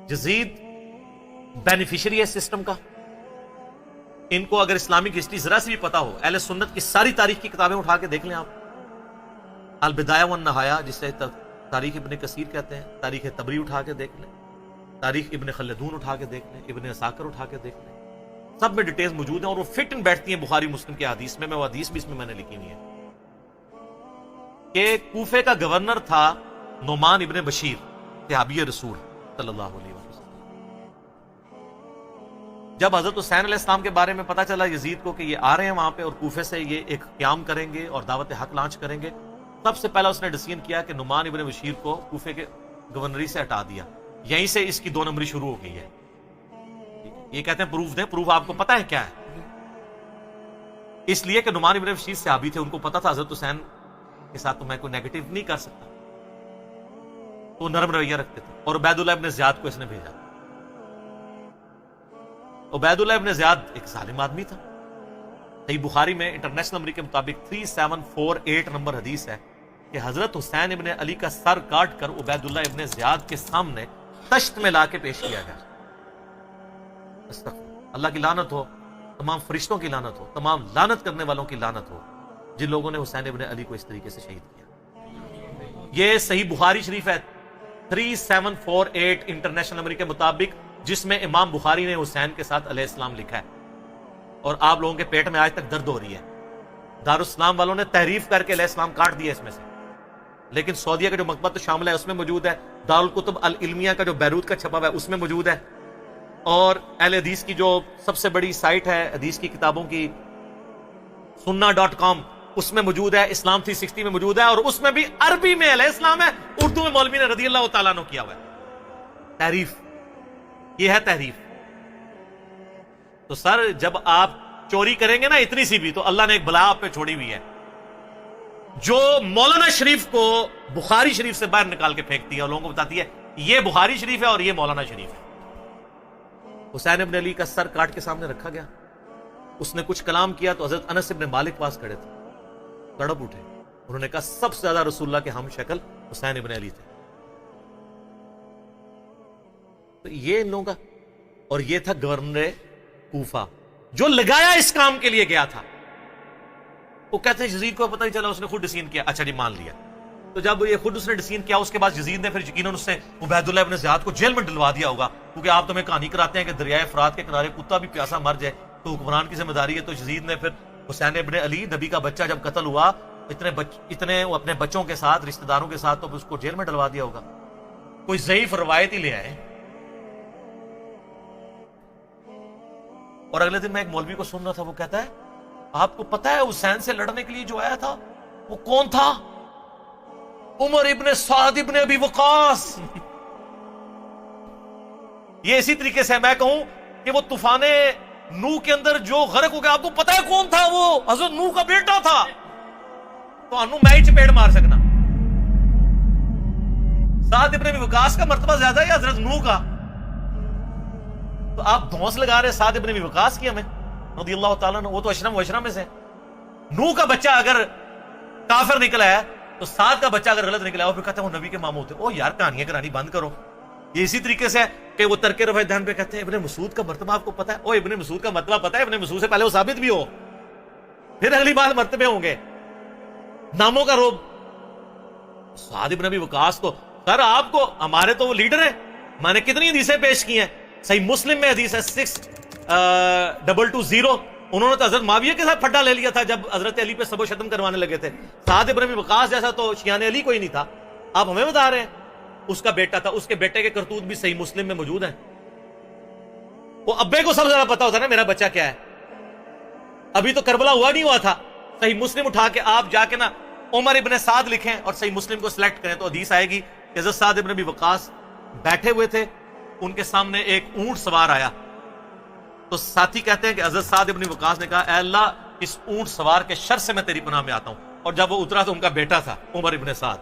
یزید beneficiary ہے system کا. ان کو اگر اسلامک ہسٹری ذرا سے بھی پتا ہو، اہل سنت کی ساری تاریخ کی کتابیں اٹھا کے دیکھ لیں آپ، البدایہ والنہایہ جسے تاریخ ابن کثیر کہتے ہیں، تاریخ طبری اٹھا کے دیکھ لیں، تاریخ ابن خلدون اٹھا کے دیکھ لیں، ابن عساکر اٹھا کے دیکھ لیں، سب میں ڈیٹیلز موجود ہیں اور وہ فٹ ان بیٹھتی ہیں بخاری مسلم کے حدیث میں. وہ حدیث بھی اس میں نے لکھی ہوئی ہے کہ کوفے کا گورنر تھا نعمان ابن بشیر صحابی رسول صلی اللہ علیہ وسلم. جب حضرت حسین علیہ السلام کے بارے میں پتا چلا یزید کو کہ یہ آ رہے ہیں وہاں پہ اور کوفے سے یہ ایک قیام کریں گے اور دعوت حق لانچ کریں گے، سب سے پہلا اس نے ڈیسیژن کیا کہ نعمان ابن بشیر کو کوفے کے گورنری سے ہٹا دیا. یہیں سے اس کی 2 نمبری شروع ہو گئی ہے. یہ کہتے ہیں پروف دیں، پروف آپ کو پتا ہے کیا ہے؟ اس لیے کہ نعمان ابن بشیر صحابی تھے، ان کو پتا تھا حضرت حسین کے ساتھ تو میں کوئی نیگیٹو نہیں کر سکتا، تو نرم رویہ رکھتے تھے. اور عبید اللہ ابن زیاد کو اس نے بھیجا. عبید اللہ ابن زیاد ایک ظالم آدمی تھا. صحیح بخاری میں انٹرنیشنل نمبر کے مطابق 3748 نمبر حدیث ہے کہ حضرت حسین ابن علی کا سر کاٹ کر عبید اللہ ابن زیاد کے سامنے تشت میں لا کے پیش کیا گیا. اللہ کی لعنت ہو، تمام فرشتوں کی لعنت ہو، تمام لعنت کرنے والوں کی لعنت ہو جن لوگوں نے حسین ابن علی کو اس طریقے سے شہید کیا. یہ صحیح بخاری شریف ہے 3748 انٹرنیشنل نمبر کے مطابق، جس میں امام بخاری نے حسین کے ساتھ علیہ السلام لکھا ہے. اور آپ لوگوں کے پیٹ میں آج تک درد ہو رہی ہے. دارالاسلام والوں نے تحریف کر کے علیہ السلام کاٹ دیا اس میں سے، لیکن سعودیہ کا جو مکتبۃ شاملہ ہے اس میں موجود ہے، دارالکتب العلمیہ کا جو بیروت کا چھپا ہوا ہے اس میں موجود ہے، اور اہل حدیث کی جو سب سے بڑی سائٹ ہے حدیث کی کتابوں کی sunna.com اس میں موجود ہے، اسلام 360 میں موجود ہے، اور اس میں بھی عربی میں علیہ السلام ہے، اردو میں مولوی نے رضی اللہ تعالیٰ عنہ کیا ہوا ہے. تحریف، یہ ہے تحریف. تو سر جب آپ چوری کریں گے نا اتنی سی بھی، تو اللہ نے ایک بلا آپ پہ چھوڑی ہوئی ہے جو مولانا شریف کو بخاری شریف سے باہر نکال کے پھینکتی ہے اور لوگوں کو بتاتی ہے یہ بخاری شریف ہے اور یہ مولانا شریف ہے. حسین ابن علی کا سر کاٹ کے سامنے رکھا گیا، اس نے کچھ کلام کیا تو حضرت انس ابن مالک پاس کھڑے تھے، تڑپ اٹھے. انہوں نے کہا سب سے زیادہ رسول اللہ کے ہم شکل حسین ابن علی تھے. تو یہ ان لوگوں کا، اور یہ تھا گورنر کوفہ جو لگایا اس کام کے لیے گیا تھا. وہ کہتے ہیں یزید کو پتہ نہیں چلا، اس نے خود ڈیسیژن کیا. اچھا جی مان لیا. تو جب یہ خود اس نے ڈیسیژن کیا اس کے بعد یزید نے پھر یقیناً اس نے عبید اللہ ابن زیاد کو جیل میں ڈلوا دیا ہوگا، کیونکہ آپ تو ہمیں کہانی کراتے ہیں کہ دریائے فرات کے کنارے کتا بھی پیاسا مر جائے تو حکمران کی ذمہ داری ہے. تو یزید نے پھر حسین ابن علی نبی کا بچہ جب قتل ہوا اتنے وہ اپنے بچوں کے ساتھ رشتہ داروں کے ساتھ تو اس کو جیل میں ڈلوا دیا ہوگا. کوئی ضعیف روایت ہی لے آئے. اور اگلے دن میں ایک مولوی کو سن رہا تھا، وہ کہتا ہے آپ کو پتا ہے حسین سے لڑنے کے لیے جو آیا تھا وہ کون تھا؟ عمر ابن سعد ابن ابی وقاص. یہ اسی طریقے سے میں کہوں کہ وہ طوفان نوح کے اندر جو غرق ہو گیا، آپ کو پتا ہے کون تھا؟ وہ حضرت نوح کا بیٹا تھا. تو انو میں ہی چپیڑ مار سکنا. سعد ابن ابی وقاص کا مرتبہ زیادہ ہے یا حضرت نوح کا؟ تو آپ دھونس لگا رہے سعد ابن ابی وقاص کی ہمیں رضی اللہ تعالیٰ عنہ. وہ تو اشرم و اشرم میں سے. نوح کا بچہ اگر کافر نکلا ہے تو سعد کا بچہ اگر غلط نکلا ہے وہ پھر کہتے ہیں وہ نبی کے ماموں ہوتے. او یار کہانیاں کرانی بند کرو. یہ اسی طریقے سے کہ وہ ترک رفع دہن پہ کہتے ہیں ابن مسعود کا مرتبہ آپ کو پتا ہے؟ او ابن مسعود کا مرتبہ پتا ہے؟ ابن مسعود سے پہلے وہ ثابت بھی ہو، پھر اگلی بات مرتبے ہوں گے. ناموں کا روب. سعد ابن ابی وقاص تو سر آپ کو، ہمارے تو وہ لیڈر ہیں، میں نے کتنی حدیثیں پیش کی ہیں. صحیح مسلم میں حدیث ہے 6220. انہوں نے تو حضرت معاویہ کے ساتھ پھڈا لے لیا تھا جب حضرت علی پہ سب و شتم کروانے لگے تھے. سعد ابن ابی وقاص جیسا تو شیان علی کوئی نہیں تھا. آپ ہمیں بتا رہے ہیں اس کا بیٹا تھا. اس کے بیٹے کے کرتوت بھی صحیح مسلم میں موجود ہیں. وہ ابے کو سب سے زیادہ پتا ہوتا نا میرا بچہ کیا ہے. ابھی تو کربلا ہوا نہیں ہوا تھا. صحیح مسلم اٹھا کے آپ جا کے نا عمر ابن سعد لکھیں اور صحیح مسلم کو سلیکٹ کریں تو حدیث آئے گی کہ حضرت سعد ابن ابی وقاص بیٹھے ہوئے تھے، ان کے سامنے ایک اونٹ سوار آیا. تو ساتھی کہتے ہیں کہ حضرت سعد ابن وقاص نے کہا اے اللہ اس اونٹ سوار کے شر سے میں تیری پناہ میں آتا ہوں. اور جب وہ اترا تو ان کا بیٹا تھا عمر ابن سعد.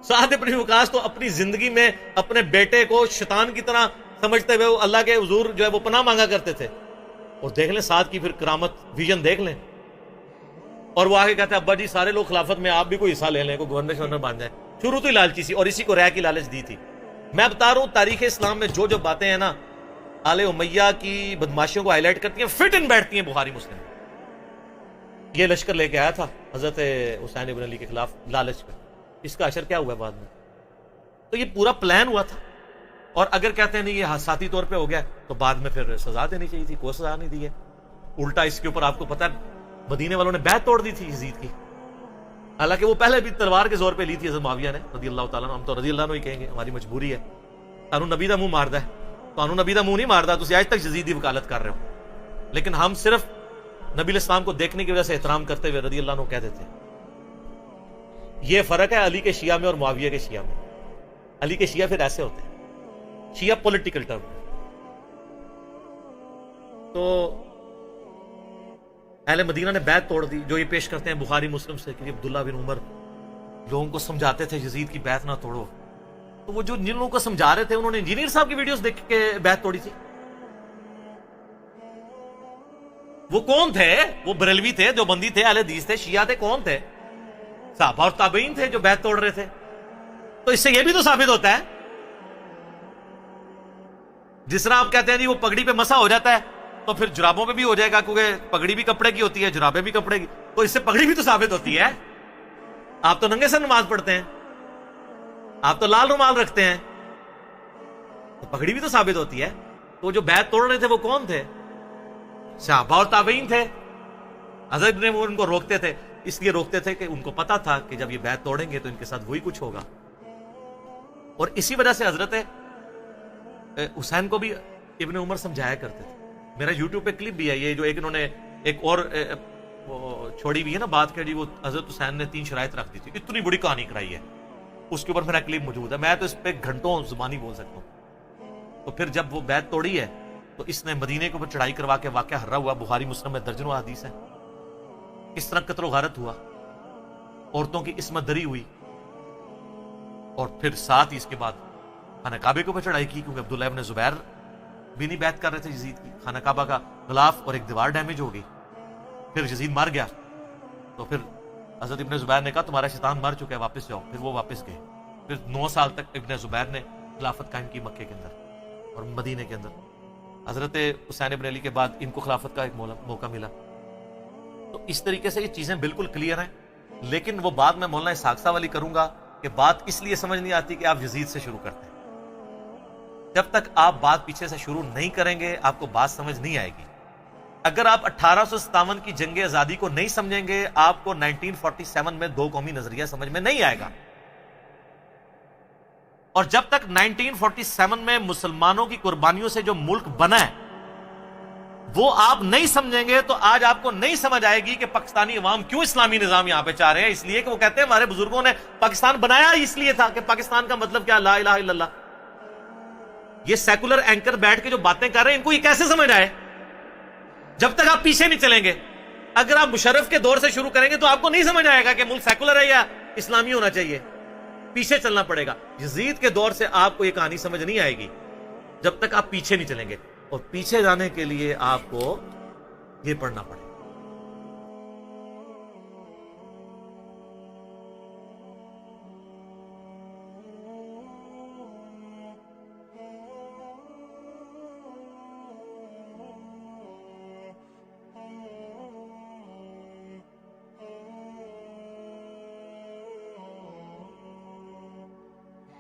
سعد ابن وقاص تو اپنی زندگی میں اپنے بیٹے کو شیطان کی طرح سمجھتے ہوئے وہ اللہ کے حضور جو ہے وہ پناہ مانگا کرتے تھے. اور دیکھ لیں سعد کی پھر کرامت ویژن دیکھ لیں. اور وہ آگے کہتے ہیں ابا جی سارے لوگ خلافت میں آپ بھی کوئی حصہ لے لیں، کوئی گورنر شورنر بن جائیں. شروع تو ہی لالچی سی اور اسی کو رہ کی لالچ دی تھی. میں بتا رہا ہوں تاریخ اسلام میں جو جو باتیں ہیں نا آل امیہ کی بدماشیوں کو ہائی لائٹ کرتی ہیں، فٹ ان بیٹھتی ہیں بخاری مسلم۔ یہ لشکر لے کے آیا تھا حضرت حسین ابن علی کے خلاف لالچ پہ، اس کا اشر کیا ہوا بعد میں؟ تو یہ پورا پلان ہوا تھا، اور اگر کہتے ہیں نہیں یہ حادثاتی طور پہ ہو گیا تو بعد میں پھر سزا دینی چاہیے تھی، کوئی سزا نہیں دی ہے۔ الٹا اس کے اوپر آپ کو پتا ہے مدینے والوں نے بیعت توڑ دی تھی یزید کی، حالانکہ وہ پہلے بھی تلوار کے زور پہ لی تھی حضرت معاویہ نے رضی اللہ تعالیٰ عنہ۔ ہم تو رضی اللہ عنہ ہی کہیں گے، ہماری مجبوری ہے، تانوں نبی دا منہ ماردا ہے، تانوں نبی دا منہ نہیں ماردا، تسی آج تک یزید دی وکالت کر رہے ہو، لیکن ہم صرف نبی علیہ السلام کو دیکھنے کی وجہ سے احترام کرتے ہوئے رضی اللہ عنہ کہہ دیتے ہیں۔ یہ فرق ہے علی کے شیعہ میں اور معاویہ کے شیعہ میں۔ علی کے شیعہ پھر ایسے ہوتے ہیں، شیعہ پولیٹیکل ٹرم۔ تو اہل مدینہ نے بیعت توڑ دی، جو یہ پیش کرتے ہیں بخاری مسلم سے کہ عبداللہ بن عمر لوگوں کو سمجھاتے تھے یزید کی بیعت نہ توڑو، تو وہ جو جن لوگوں کو سمجھا رہے تھے انہوں نے انجینئر صاحب کی ویڈیوز دیکھ کے بیعت توڑی تھی۔ وہ کون تھے؟ وہ بریلوی تھے، دیوبندی تھے، اہل حدیث تھے، شیعہ تھے، کون تھے؟ صحابہ اور تابعین تھے جو بیعت توڑ رہے تھے۔ تو اس سے یہ بھی تو ثابت ہوتا ہے، جس طرح آپ کہتے ہیں جی وہ پگڑی پہ مسا ہو جاتا ہے تو پھر جرابوں پہ بھی ہو جائے گا، کیونکہ پگڑی بھی کپڑے کی ہوتی ہے، جرابیں بھی کپڑے کی، تو اس سے پگڑی بھی تو ثابت ہوتی ہے۔ آپ تو ننگے سر نماز پڑھتے ہیں، آپ تو لال رومال رکھتے ہیں، تو پگڑی بھی تو ثابت ہوتی ہے۔ تو جو بیعت توڑ رہے تھے وہ کون تھے؟ صحابہ اور تابعین تھے۔ حضرت ابن عمر ان کو روکتے تھے، اس لیے روکتے تھے کہ ان کو پتا تھا کہ جب یہ بیعت توڑیں گے تو ان کے ساتھ وہی کچھ ہوگا، اور اسی وجہ سے حضرت حسین کو بھی ابن عمر سمجھایا کرتے تھے۔ میرا یوٹیوب پہ کلپ بھی ہے یہ، جو ایک انہوں نے ایک اور چھوڑی بھی ہے نا بات کہ جی وہ حضرت حسین نے 3 شرائط رکھ دی تھی، اتنی بڑی کہانی کرائی ہے، اس کے اوپر میرا کلپ موجود ہے، میں تو اس پہ گھنٹوں زبانی بول سکتا ہوں۔ تو پھر جب وہ بیعت توڑی ہے تو اس نے مدینے کے اوپر چڑھائی کروا کے واقعہ ہررا ہوا، بخاری مسلم میں درجنوں حدیث ہے، کس طرح قتل و غارت ہوا، عورتوں کی عصمت دری ہوئی، اور پھر ساتھ ہی اس کے بعد خانہ کعبے کے اوپر چڑھائی کی، کیونکہ عبداللہ ابن زبیر بھی نہیں بیعت کر رہے تھے یزید کی، خانہ کعبہ کا غلاف اور ایک دیوار ڈیمیج ہو گئی، پھر یزید مر گیا، تو پھر حضرت ابن زبیر نے کہا تمہارا شیطان مر چکا ہے، واپس جاؤ، پھر وہ واپس گئے، پھر 9 سال تک ابن زبیر نے خلافت قائم کی مکے کے اندر اور مدینے کے اندر۔ حضرت حسین ابن علی کے بعد ان کو خلافت کا ایک موقع ملا۔ تو اس طریقے سے یہ چیزیں بالکل کلیئر ہیں، لیکن وہ بات میں مولانا اسحاق صاحب والی کروں گا کہ بات اس لیے سمجھ نہیں آتی کہ آپ یزید سے شروع کرتے ہیں۔ جب تک آپ بات پیچھے سے شروع نہیں کریں گے آپ کو بات سمجھ نہیں آئے گی۔ اگر آپ 1857 کی جنگ آزادی کو نہیں سمجھیں گے آپ کو 1947 میں 2 قومی نظریہ سمجھ میں نہیں آئے گا، اور جب تک 1947 میں مسلمانوں کی قربانیوں سے جو ملک بنا ہے وہ آپ نہیں سمجھیں گے تو آج آپ کو نہیں سمجھ آئے گی کہ پاکستانی عوام کیوں اسلامی نظام یہاں پہ چاہ رہے ہیں۔ اس لیے کہ وہ کہتے ہیں ہمارے بزرگوں نے پاکستان بنایا اس لیے تھا کہ پاکستان کا مطلب کیا، لا الہ الا اللہ۔ یہ سیکولر اینکر بیٹھ کے جو باتیں کر رہے ہیں ان کو یہ کیسے سمجھ آئے جب تک آپ پیچھے نہیں چلیں گے؟ اگر آپ مشرف کے دور سے شروع کریں گے تو آپ کو نہیں سمجھ آئے گا کہ ملک سیکولر ہے یا اسلامی ہونا چاہیے، پیچھے چلنا پڑے گا۔ یزید کے دور سے آپ کو یہ کہانی سمجھ نہیں آئے گی جب تک آپ پیچھے نہیں چلیں گے، اور پیچھے جانے کے لیے آپ کو یہ پڑھنا پڑے گا۔